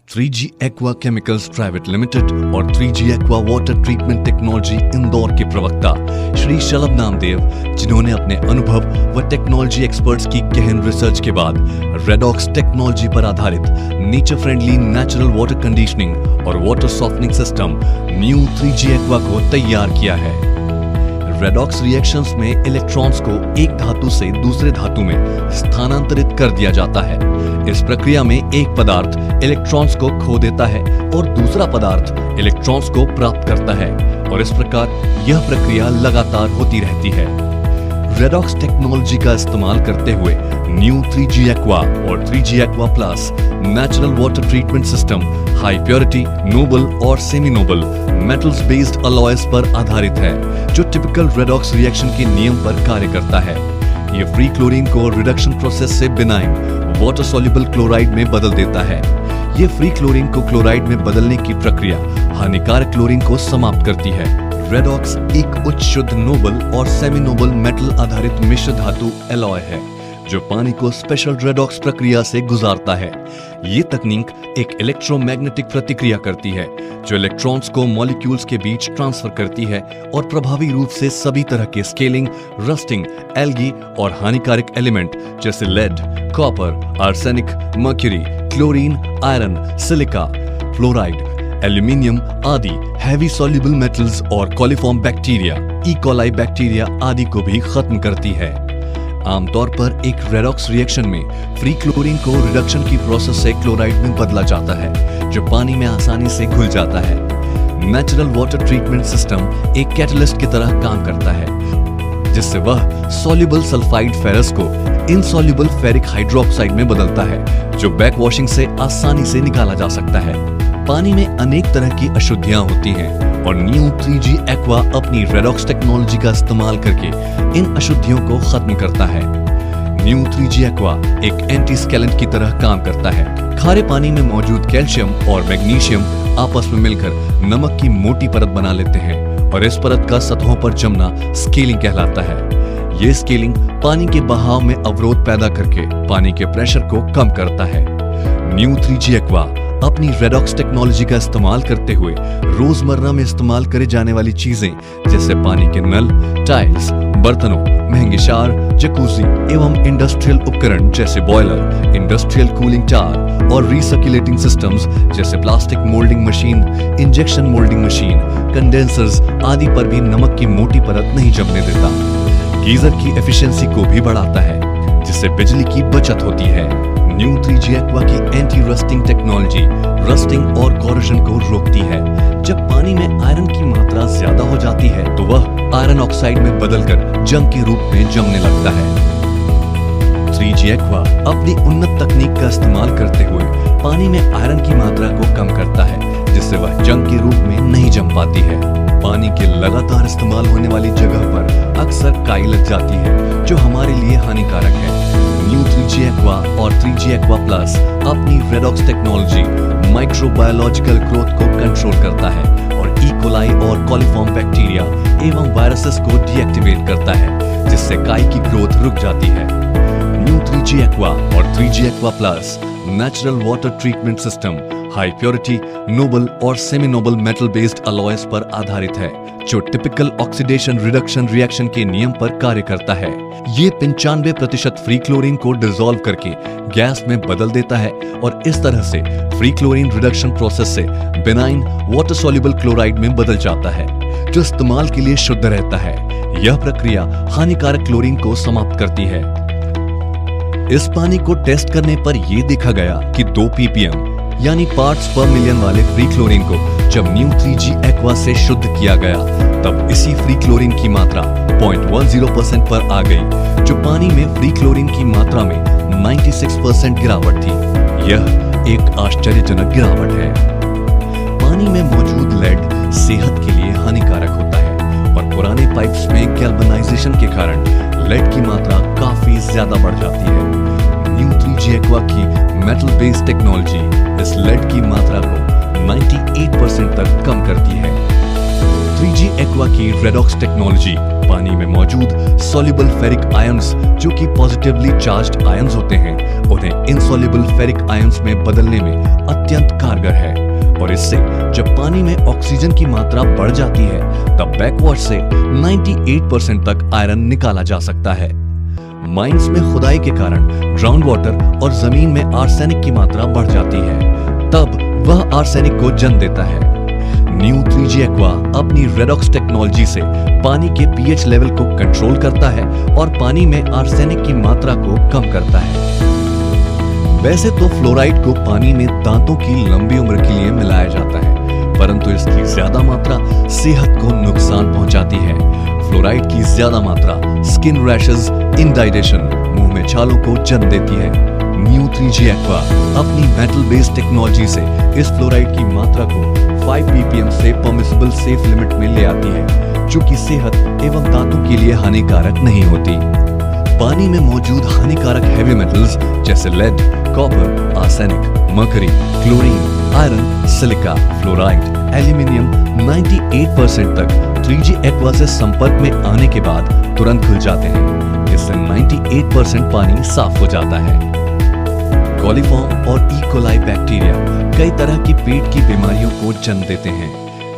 3G aqua chemicals private limited और 3G aqua water treatment technology Indore के प्रवक्ता श्री शलभ नामदेव, जिन्होंने अपने अनुभव व टेक्नोलॉजी एक्सपर्ट्स की गहन रिसर्च के बाद रेडॉक्स टेक्नोलॉजी पर आधारित nature friendly natural water conditioning और water softening system new 3G aqua को तैयार किया है। रेडॉक्स रिएक्शंस में इलेक्ट्रॉन्स को एक धातु से दूसरे धातु में स्थानांतरित कर दिया जाता है। इस प्रक्रिया में एक पदार्थ इलेक्ट्रॉन्स को खो देता है और दूसरा पदार्थ इलेक्ट्रॉन्स को प्राप्त करता है और इस प्रकार यह प्रक्रिया लगातार होती रहती है। रेडॉक्स टेक्नोलॉजी का इस्तेमाल करते हुए न्यू 3G एक्वा और 3G aqua plus natural water treatment system high purity, noble और semi noble metals based alloys पर आधारित है, जो टिपिकल रेडॉक्स रिएक्शन के नियम पर कार्य करता है। ये फ्री क्लोरीन को रिडक्शन प्रोसेस से बिनाइन वाटर सॉल्युबल क्लोराइड में बदल देता है। ये फ्री क्लोरीन को क्लोराइड में बदलने की प्रक्रिया हानिकारक क्लोरीन को समाप्त करती है। रेडॉक्स एक उच्च शुद्ध नोबल और सेमी नोबल मेटल आधारित मिश्र धातु एलॉय है, जो पानी को स्पेशल रेडॉक्स प्रक्रिया से गुजारता है। ये तकनीक एक इलेक्ट्रोमैग्नेटिक प्रतिक्रिया करती है, जो इलेक्ट्रॉन्स को मॉलिक्यूल्स के बीच ट्रांसफर करती है और प्रभावी रूप से सभी तरह के स्केलिंग, रस्टिंग, एल्गी और हानिकारक एलिमेंट जैसे lead, copper, arsenic, mercury, chlorine, iron, silica, fluoride, aluminium आदि हैवी सॉल्युबल मेटल्स और coliform bacteria, E coli bacteria आदि को भी खत्म करती है। आमतौर पर एक रेडॉक्स रिएक्शन में फ्री क्लोरीन को रिडक्शन की प्रोसेस से क्लोराइड में बदला जाता है, जो पानी में आसानी से घुल जाता है। नेचुरल वाटर ट्रीटमेंट सिस्टम एक कैटलिस्ट की तरह काम करता है, जिससे वह सॉल्युबल सल्फाइड फेरस को इनसॉल्युबल फेरिक हाइड्रोक्साइड में बदलता है, जो बैक वॉशिंग से आसानी से निकाला जा सकता है। पानी में अनेक तरह की अशुद्धियां होती हैं और न्यू 3G एक्वा अपनी रेडॉक्स टेक्नोलॉजी का इस्तेमाल करके इन अशुद्धियों को खत्म करता है। न्यू 3G एक्वा एक एंटी स्केलेंट की तरह काम करता है। खारे पानी में मौजूद कैल्शियम और मैग्नीशियम आपस में मिलकर नमक की मोटी परत बना लेते हैं और इस परत का सतहों पर जमना स्केलिंग कहलाता है। ये स्केलिंग पानी के बहाव में अवरोध पैदा करके पानी के प्रेशर को कम करता है। न्यू 3G एक्वा अपनी रेडॉक्स टेक्नोलॉजी का इस्तेमाल करते हुए रोजमर्रा में इस्तेमाल करे जाने वाली चीजें जैसे पानी के नल, टाइल्स, बर्तनों, महंगे शार, जकूजी एवं इंडस्ट्रियल उपकरण जैसे बॉयलर, इंडस्ट्रियल कूलिंग टावर और रीसर्कुलेटिंग सिस्टम्स जैसे plastic moulding machine, injection moulding machine, condensers आदि पर भी नमक की मोटी परत नहीं जमने देता। गीजर की एफिशिएंसी को भी बढ़ाता है, जिससे बिजली की बचत होती है। न्यू 3G एक्वा की एंटी रस्टिंग टेक्नोलॉजी रस्टिंग और कॉरोजन को रोकती है। जब पानी में आयरन की मात्रा ज्यादा हो जाती है तो वह आयरन ऑक्साइड में बदलकर जंग के रूप में जमने लगता है। 3G एक्वा अपनी उन्नत तकनीक का इस्तेमाल करते हुए पानी में आयरन की मात्रा को कम करता है, जिससे वह जंग के रूप में नहीं जम पाती है। पानी के लगातार इस्तेमाल होने वाली जगह पर अक्सर काई लग जाती है, जो हमारे लिए हानिकारक है। न्यू 3G एक्वा और 3G एक्वा प्लस अपनी रेडॉक्स टेक्नोलॉजी माइक्रोबायोलॉजिकल ग्रोथ को कंट्रोल करता है और ई कोलाई और कॉलिफॉर्म बैक्टीरिया एवं वायरसेस को डीएक्टिवेट करता है, जिससे काई की ग्रोथ रुक जाती है। न्यू 3G एक्वा और 3G aqua plus natural water treatment system high purity, noble और semi noble metal based alloys पर आधारित है, जो टिपिकल ऑक्सीडेशन रिडक्शन रिएक्शन के नियम पर कार्य करता है। ये 95% फ्री क्लोरीन को डिसॉल्व करके गैस में बदल देता है और इस तरह से फ्री क्लोरीन रिडक्शन प्रोसेस से बिनाइन वाटर सॉल्युबल क्लोराइड में बदल जाता है, जो इस्तेमाल के लिए शुद्ध रहता है। यह प्रक्रिया हानिकारक क्लोरीन को समाप्त करती है। इस पानी को टेस्ट करने पर यह देखा गया कि 2 ppm यानी पार्ट्स पर मिलियन वाले फ्री क्लोरीन को जब न्यू 3G एक्वा से शुद्ध किया गया, तब इसी फ्री क्लोरीन की मात्रा 0.10% पर आ गई, जो पानी में फ्री क्लोरीन की मात्रा में 96% गिरावट थी। यह एक आश्चर्यजनक गिरावट है। पानी में मौजूद लेड सेहत के लिए हानिकारक होता है और पुराने पाइप्स में गैल्वेनाइजेशन के कारण लेड की मात्रा काफी ज्यादा बढ़ जाती है। न्यू 3G एक्वा की मेटल बेस्ड टेक्नोलॉजी इस लेड की मात्रा को 98% तक कम करती है। 3G एक्वा की रेडॉक्स टेक्नोलॉजी पानी में मौजूद सॉल्युबल फेरिक आयंस जो कि पॉजिटिवली चार्ज्ड आयंस होते हैं उन्हें इनसॉल्युबल फेरिक आयंस में बदलने में अत्यंत कारगर है और इससे जब पानी में ऑक्सीजन की मात्रा बढ़ जाती है तब बैकवाश से 98% तक आयरन निकाला जा सकता है। माइंस में खुदाई के कारण ग्राउंड वाटर और जमीन में आर्सेनिक की मात्रा बढ़ जाती है, तब वह आर्सेनिक को जन्म देता है। न्यू 3G एक्वा अपनी रेडॉक्स टेक्नोलॉजी से पानी के पीएच लेवल को कंट्रोल करता है और पानी में आर्सेनिक की मात्रा को कम करता है। वैसे तो फ्लोराइड को पानी में दांतों की लंबी उम्र के लिए मिलाया जाता है, परंतु इसकी ज्यादा मात्रा सेहत को नुकसान पहुंचाती है। फ्लोराइड की ज्यादा मात्रा स्किन रैशेस, इंडाइजेशन, मुंह में छालों को जन्म देती है। न्यू 3G एक्वा अपनी मेटल बेस्ड टेक्नोलॉजी से इस फ्लोराइड की मात्रा को 5 ppm से परमिसिबल सेफ लिमिट में ले आती है, जो कि सेहत एवं दांतों के लिए हानिकारक नहीं होती। पानी में मौजूद हानिकारक हैवी मेटल्स जैसे lead, copper, arsenic, mercury, chlorine, iron, silica, fluoride, aluminium 98% तक 3G एक्वा से संपर्क में आने के बाद तुरंत घुल जाते हैं। इससे 98% पानी साफ हो जाता है। कॉलीफॉर्म और ई कोलाई बैक्टीरिया कई तरह की पेट की बीमारियों को जन्म देते हैं।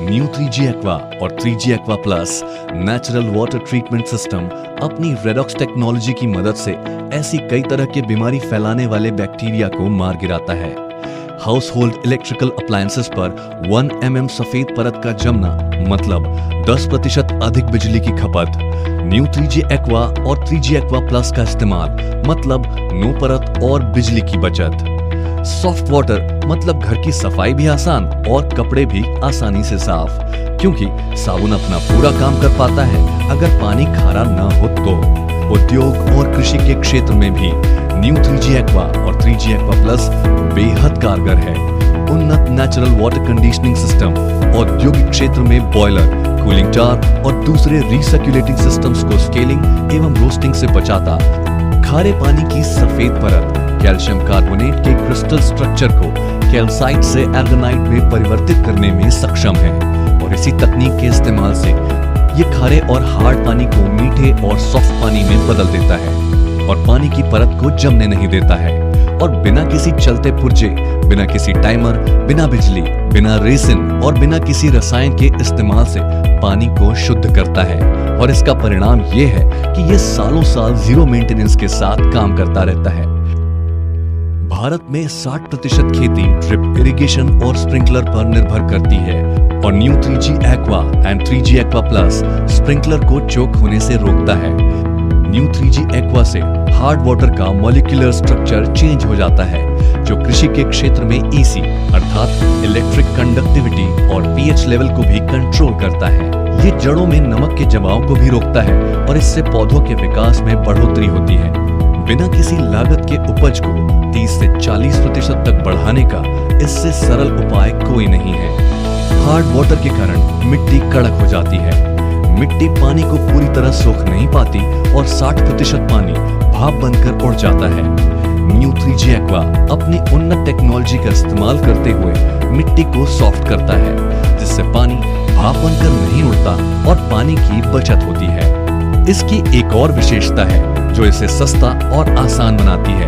न्यू 3G एक्वा और 3G aqua plus natural water treatment system अपनी रेडॉक्स टेक्नोलॉजी की मदद से ऐसी कई तरह के बीमारी फैलाने वाले बैक्टीरिया को मार गिराता है। हाउस होल्ड इलेक्ट्रिकल अप्लायंसेस पर 1 mm सफेद परत का जमना मतलब 10% अधिक बिजली की खपत। न्यू 3G एक्वा और 3G एक्वा प्लस का इस्तेमाल मतलब 9 परत और बिजली की बचत। सॉफ्ट वाटर मतलब घर की सफाई भी आसान और कपड़े भी आसानी से साफ, क्योंकि साबुन अपना पूरा काम कर पाता है अगर पानी खारा न हो तो। उद्योग और कृषि के क्षेत्र में भी न्यू 3G एक्वा और 3G एक्वा प्लस बेहद कारगर है। उन्नत नेचुरल वाटर कंडीशनिंग सिस्टम औद्योगिक क्षेत्र में बॉयलर, कूलिंग टावर और दूसरे रिसर्कुलेटिंग सिस्टम्स को स्केलिंग एवं रोस्टिंग से बचाता खारे पानी की सफेद परत कैल्शियम कार्बोनेट के क्रिस्टल स्ट्रक्चर को कैल्साइट से एर्गोनाइट में परिवर्तित करने में सक्षम है और इसी तकनीक के इस्तेमाल से ये खारे और हार्ड पानी को मीठे और सॉफ्ट पानी में बदल देता है और पानी की परत को जमने नहीं देता है और बिना किसी चलते पुर्जे, बिना किसी टाइमर, बिना बिजली, बिना रेसिन और बिना किसी रसायन के इस्तेमाल से पानी को शुद्ध करता है और इसका परिणाम ये है कि ये सालों साल जीरो मेंटेनेंस के साथ काम करता रहता है। भारत में 60% खेती ड्रिप इरिगेशन और स्प्रिंकलर पर निर्भर करती है और new 3G aqua and 3G aqua plus sprinkler को चोक होने से रोकता है। न्यू 3G एक्वा से हार्ड वाटर का मॉलिक्यूलर स्ट्रक्चर चेंज हो जाता है, जो कृषि के क्षेत्र में EC अर्थात इलेक्ट्रिक कंडक्टिविटी और pH लेवल को भी कंट्रोल करता है। ये जड़ों में नमक के जमाव को भी रोकता है और इससे पौधों के विकास में बढ़ोतरी होती है। बिना किसी लागत के उपज को 30 से 40% तक बढ़ाने का इससे सरल उपाय कोई नहीं है। हार्ड वाटर के कारण मिट्टी कड़क हो जाती है। मिट्टी पानी को पूरी तरह सोख नहीं पाती और 60% पानी भाप बनकर उड़ जाता है। न्यू 3G एक्वा अपनी उन्नत टेक्नोलॉजी का इस्तेमाल करते हुए मिट्टी को सॉफ्ट करता है, जिससे पानी भाप बनकर नहीं उड़ता और पानी की बचत होती है। इसकी एक और विशेषता है जो इसे सस्ता और आसान बनाती है,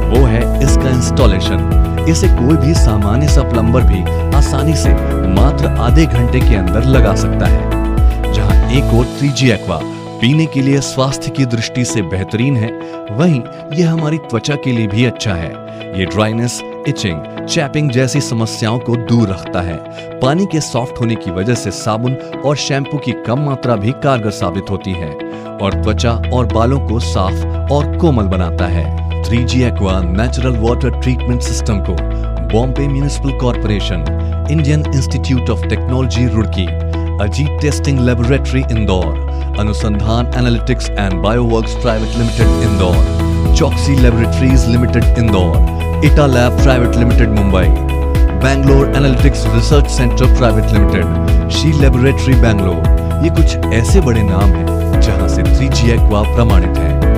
वो है इसका इंस्टॉलेशन। इसे कोई भी सामान्य सा प्लम्बर भी आसानी से मात्र आधे घंटे के अंदर लगा सकता है। जहां एक और 3G एक्वा पीने के लिए स्वास्थ्य की दृष्टि से बेहतरीन है, वहीं यह हमारी त्वचा के लिए भी अच्छा है। ये ड्राइनेस, इचिंग, चैपिंग जैसी समस्याओं को दूर रखता है। पानी के सॉफ्ट होने की वजह से साबुन और शैम्पू की कम मात्रा भी कारगर साबित होती है और त्वचा और बालों को साफ और कोमल बनाता है। 3G aqua natural water treatment system को Bombay municipal corporation, Indian institute of technology Roorkee, Ajit testing laboratory Indore, Anusandhan analytics and bioworks private limited Indore, Chouksey laboratories limited Indore, इटा lab private limited Mumbai, Bangalore analytics research centre private limited, शी लेबोरेटरी बैंगलोर, ये कुछ ऐसे बड़े नाम हैं जहां से 3G एक्वा प्रमाणित है।